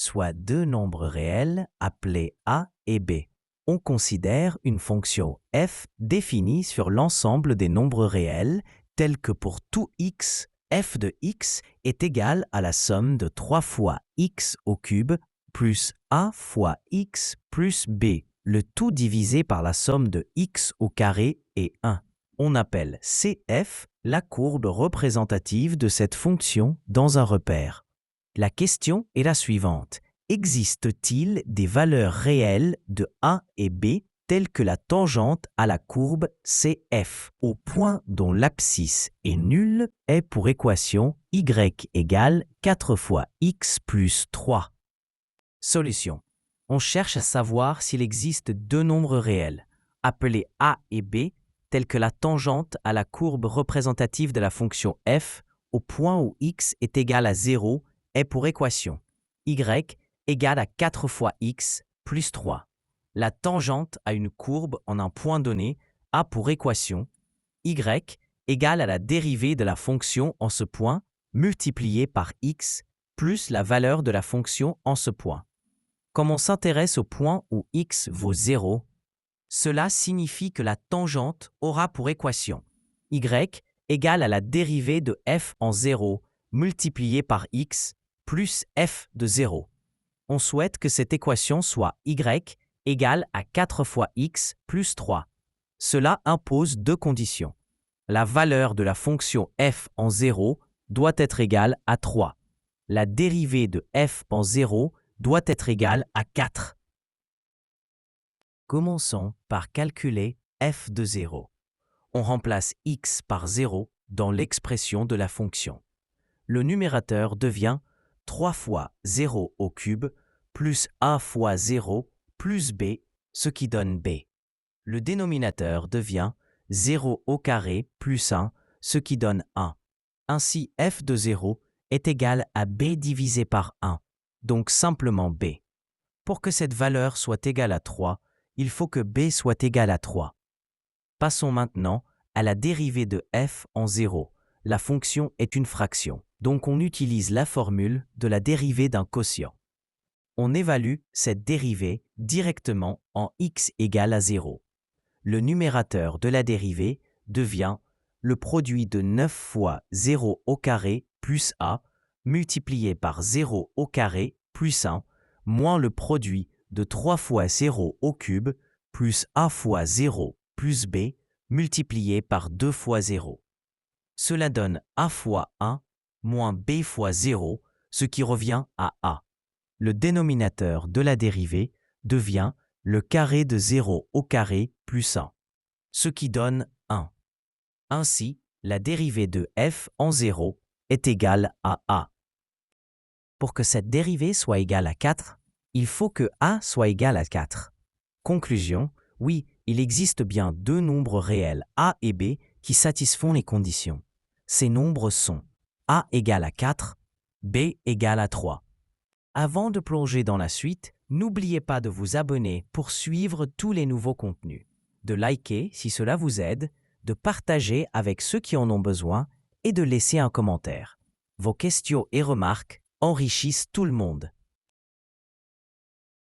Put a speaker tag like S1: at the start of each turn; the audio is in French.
S1: soit deux nombres réels appelés a et b. On considère une fonction f définie sur l'ensemble des nombres réels, tels que pour tout x, f de x est égal à la somme de 3 fois x au cube plus a fois x plus b, le tout divisé par la somme de x au carré et 1. On appelle CF la courbe représentative de cette fonction dans un repère. La question est la suivante. Existe-t-il des valeurs réelles de a et b telles que la tangente à la courbe CF au point dont l'abscisse est nulle est pour équation y égale 4 fois x plus 3. Solution. On cherche à savoir s'il existe deux nombres réels, appelés a et b, tels que la tangente à la courbe représentative de la fonction f au point où x est égal à 0 est pour équation y égale à 4 fois x plus 3. La tangente à une courbe en un point donné a pour équation y égale à la dérivée de la fonction en ce point multipliée par x plus la valeur de la fonction en ce point. Comme on s'intéresse au point où x vaut 0, cela signifie que la tangente aura pour équation y égale à la dérivée de f en 0 multipliée par x plus f de 0. On souhaite que cette équation soit y égale à 4 fois x plus 3. Cela impose deux conditions. La valeur de la fonction f en 0 doit être égale à 3. La dérivée de f en 0 doit être égale à 4. Commençons par calculer f de 0. On remplace x par 0 dans l'expression de la fonction. Le numérateur devient 3 fois 0 au cube plus a fois 0 plus b, ce qui donne b. Le dénominateur devient 0 au carré plus 1, ce qui donne 1. Ainsi, f de 0 est égal à b divisé par 1, donc simplement b. Pour que cette valeur soit égale à 3, il faut que b soit égal à 3. Passons maintenant à la dérivée de f en 0. La fonction est une fraction, donc on utilise la formule de la dérivée d'un quotient. On évalue cette dérivée directement en x égale à 0. Le numérateur de la dérivée devient le produit de 9 fois 0 au carré plus a multiplié par 0 au carré plus 1 moins le produit de 3 fois 0 au cube plus a fois 0 plus b multiplié par 2 fois 0. Cela donne a fois 1 moins b fois 0, ce qui revient à a. Le dénominateur de la dérivée devient le carré de 0 au carré plus 1, ce qui donne 1. Ainsi, la dérivée de f en 0 est égale à a. Pour que cette dérivée soit égale à 4, il faut que a soit égal à 4. Conclusion, oui, il existe bien deux nombres réels a et b qui satisfont les conditions. Ces nombres sont a égale à 4, b égale à 3. Avant de plonger dans la suite, n'oubliez pas de vous abonner pour suivre tous les nouveaux contenus, de liker si cela vous aide, de partager avec ceux qui en ont besoin et de laisser un commentaire. Vos questions et remarques enrichissent tout le monde.